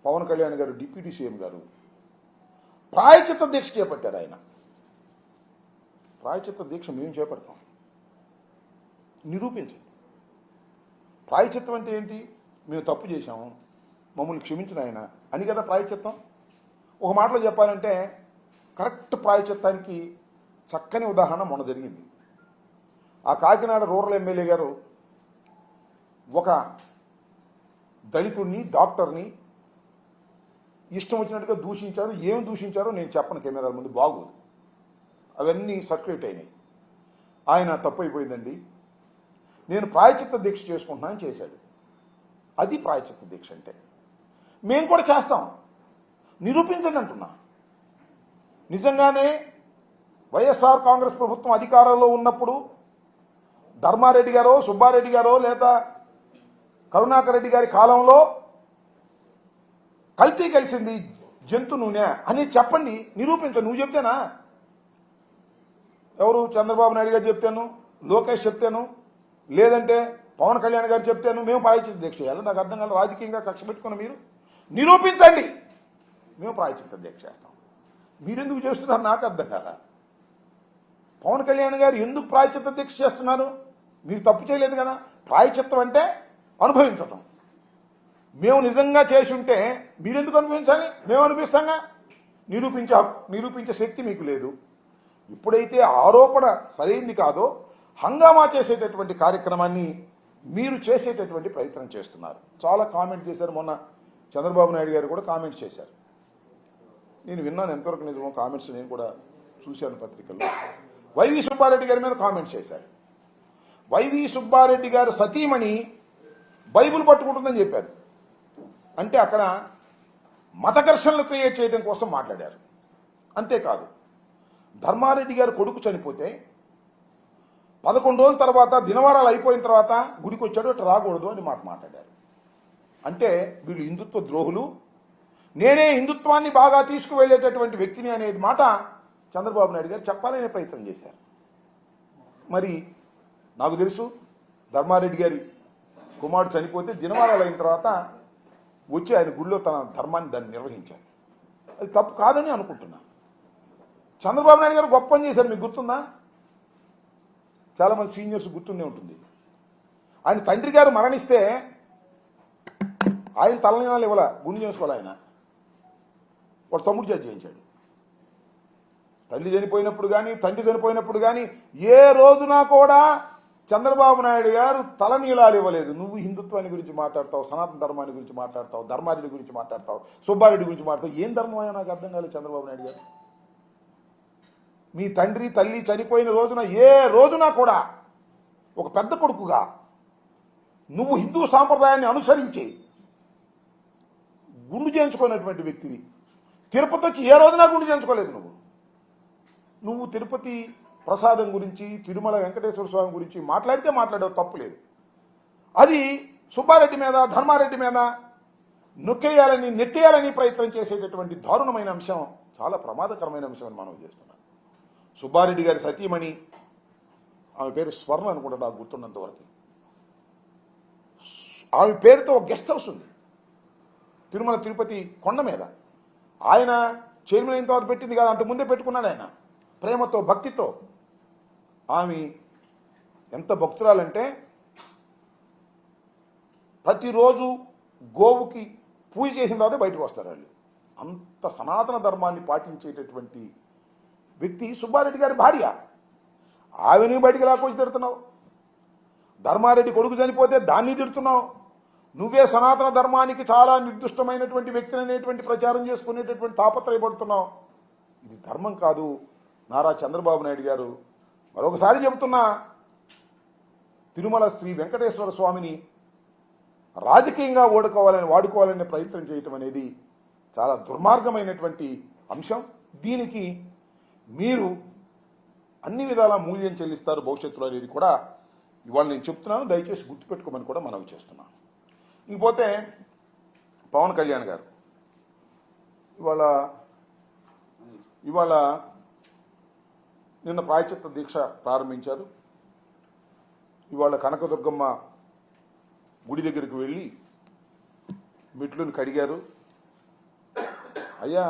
పవన్ కళ్యాణ్ గారు deputy CM గారు ప్రాయచిత్త దీక్ష చేపట్టారు. ఆయన ప్రాయచిత్త దీక్ష మేము చేపడతాం, నిరూపించండి. ప్రాయచిత్తం అంటే ఏంటి? మేము తప్పు చేశాము, మమ్మల్ని క్షమించిన ఆయన అని కదా ప్రాయచిత్తం. ఒక మాటలో చెప్పాలంటే కరెక్ట్ ప్రాయచిత్తానికి చక్కని ఉదాహరణ మొన్న జరిగింది. ఆ కాకినాడ రూరల్ ఎమ్మెల్యే గారు ఒక దళితుడిని, డాక్టర్ని ఇష్టం వచ్చినట్టుగా దూషించారు. ఏం దూషించారో నేను చెప్పను, కెమెరాల ముందు బాగోదు, అవన్నీ సర్క్యులేట్ అయినాయి. ఆయన తప్పు అయిపోయిందండి, నేను ప్రాయచిత్త దీక్ష చేసుకుంటున్నానని చేశాడు. అది ప్రాయచిత్త దీక్ష అంటే. మేము కూడా చేస్తాం, నిరూపించండి అంటున్నా. నిజంగానే వైఎస్ఆర్ కాంగ్రెస్ ప్రభుత్వం అధికారంలో ఉన్నప్పుడు ధర్మారెడ్డి గారో, సుబ్బారెడ్డి గారో, లేదా కరుణాకర్ రెడ్డి గారి కాలంలో కల్తీ కలిసింది జంతు నూనె అని చెప్పండి, నిరూపించండి. నువ్వు చెప్తేనా? ఎవరు? చంద్రబాబు నాయుడు గారు చెప్తాను, లోకేష్ చెప్తాను, లేదంటే పవన్ కళ్యాణ్ గారు చెప్తాను. మేము ప్రాయచిత్త దీక్ష చేయాలి? నాకు అర్థం కాదు. రాజకీయంగా కక్ష పెట్టుకున్న మీరు నిరూపించండి, మేము ప్రాయచిత్త దీక్ష చేస్తాం. మీరెందుకు చేస్తున్నారు నాకు అర్థం కాదా. పవన్ కళ్యాణ్ గారు ఎందుకు ప్రాయచిత్త దీక్ష చేస్తున్నారు? మీరు తప్పు చేయలేదు కదా. ప్రాయచిత్తం అంటే అనుభవించటం. మేము నిజంగా చేసి ఉంటే మీరెందుకు అనుభవించాలి? మేము అనిపిస్తాంగా. నిరూపించే శక్తి మీకు లేదు. ఎప్పుడైతే ఆరోపణ సరైంది కాదో హంగామా చేసేటటువంటి కార్యక్రమాన్ని మీరు చేసేటటువంటి ప్రయత్నం చేస్తున్నారు. చాలా కామెంట్ చేశారు. మొన్న చంద్రబాబు నాయుడు గారు కూడా కామెంట్ చేశారు. నేను విన్నాను, ఎంతవరకు నిజమో కామెంట్స్ నేను కూడా చూశాను పత్రికల్లో. వైవి సుబ్బారెడ్డి గారి మీద కామెంట్ చేశారు. వైవి సుబ్బారెడ్డి గారు సతీమణి బైబిల్ పట్టుకుంటుందని చెప్పారు. అంటే అక్కడ మత ఘర్షణలు క్రియేట్ చేయడం కోసం మాట్లాడారు. అంతేకాదు, ధర్మారెడ్డి గారు కొడుకు చనిపోతే 11 రోజుల తర్వాత, దినవారాలు అయిపోయిన తర్వాత గుడికి వచ్చాడు, అటు రాకూడదు అని మాట్లాడారు. అంటే వీళ్ళు హిందుత్వ ద్రోహులు, నేనే హిందుత్వాన్ని బాగా తీసుకువెళ్ళేటటువంటి వ్యక్తిని అనేది మాట చంద్రబాబు నాయుడు గారు చెప్పాలనే ప్రయత్నం చేశారు. మరి నాకు తెలుసు, ధర్మారెడ్డి గారి కుమారుడు చనిపోతే దినవారాలు అయిన తర్వాత వచ్చి ఆయన గుడిలో తన ధర్మాన్ని దాన్ని నిర్వహించారు. అది తప్పు కాదని అనుకుంటున్నా. చంద్రబాబు నాయుడు గారు గొప్ప పని చేశారు. మీకు గుర్తుందా? చాలామంది సీనియర్స్ గుర్తుండే ఉంటుంది. ఆయన తండ్రి గారు మరణిస్తే ఆయన తలనీలాలు ఇవ్వాల, గుండె చేసుకోవాలి. ఆయన వాడు తమ్ముడు చేతి చేయించాడు. తల్లి చనిపోయినప్పుడు కానీ, తండ్రి చనిపోయినప్పుడు కానీ ఏ రోజున కూడా చంద్రబాబు నాయుడు గారు తలనీలాలు ఇవ్వలేదు. నువ్వు హిందుత్వాన్ని గురించి మాట్లాడతావు, సనాతన ధర్మాన్ని గురించి మాట్లాడతావు, ధర్మారెడ్డి గురించి మాట్లాడతావు, సుబ్బారెడ్డి గురించి మాట్లాడతావు. ఏం ధర్మం అయ్యా నాకు అర్థం కాలేదు చంద్రబాబు నాయుడు గారు. మీ తండ్రి తల్లి చనిపోయిన రోజున ఏ రోజున కూడా ఒక పెద్ద కొడుకుగా నువ్వు హిందూ సాంప్రదాయాన్ని అనుసరించి గుండు చేయించుకున్నటువంటి వ్యక్తివి. తిరుపతి వచ్చి ఏ రోజున గుండు చేయించుకోలేదు. నువ్వు తిరుపతి ప్రసాదం గురించి, తిరుమల వెంకటేశ్వర స్వామి గురించి మాట్లాడితే మాట్లాడేవు, తప్పు లేదు. అది సుబ్బారెడ్డి మీద, ధర్మారెడ్డి మీద నొక్కేయాలని, నెట్టేయాలని ప్రయత్నం చేసేటటువంటి దారుణమైన అంశం, చాలా ప్రమాదకరమైన అంశం అని మనం చేస్తున్నాం. సుబ్బారెడ్డి గారి సతీమణి, ఆమె పేరు స్వర్ణ అనుకుంటా నాకు గుర్తున్నంతవరకు, ఆమె పేరుతో ఒక గెస్ట్ హౌస్ ఉంది తిరుమల తిరుపతి కొండ మీద. ఆయన చైర్మన్ అయిన తర్వాత పెట్టింది కాదు, అంతకుముందే పెట్టుకున్నాడు ఆయన ప్రేమతో, భక్తితో. ఆమె ఎంత భక్తురాలంటే ప్రతిరోజు గోవుకి పూజ చేసిన తర్వాత బయటకు వస్తారు వాళ్ళు. అంత సనాతన ధర్మాన్ని పాటించేటటువంటి వ్యక్తి సుబ్బారెడ్డి గారి భార్య. ఆమెని బయటికి లాక్కొచ్చి తిడుతున్నావు. ధర్మారెడ్డి కొడుకు చనిపోతే దాన్ని తిడుతున్నావు. నువ్వే సనాతన ధర్మానికి చాలా నిర్దిష్టమైనటువంటి వ్యక్తిని అనేటువంటి ప్రచారం చేసుకునేటటువంటి తాపత్రయపడుతున్నావు. ఇది ధర్మం కాదు. నారా చంద్రబాబు నాయుడు గారు, మరొకసారి చెబుతున్నా, తిరుమల శ్రీ వెంకటేశ్వర స్వామిని రాజకీయంగా వాడుకోవాలనే ప్రయత్నం చేయటం అనేది చాలా దుర్మార్గమైనటువంటి అంశం. దీనికి మీరు అన్ని విధాలా మూల్యం చెల్లిస్తారు భవిష్యత్తులో అనేది కూడా ఇవాళ నేను చెప్తున్నాను. దయచేసి గుర్తుపెట్టుకోమని కూడా మనవి చేస్తున్నాను. ఇంకపోతే పవన్ కళ్యాణ్ గారు ఇవాళ నిన్న ప్రాయచిత్త దీక్ష ప్రారంభించారు. ఇవాళ కనకదుర్గమ్మ గుడి దగ్గరికి వెళ్ళి మెట్లను కడిగారు. అయ్యా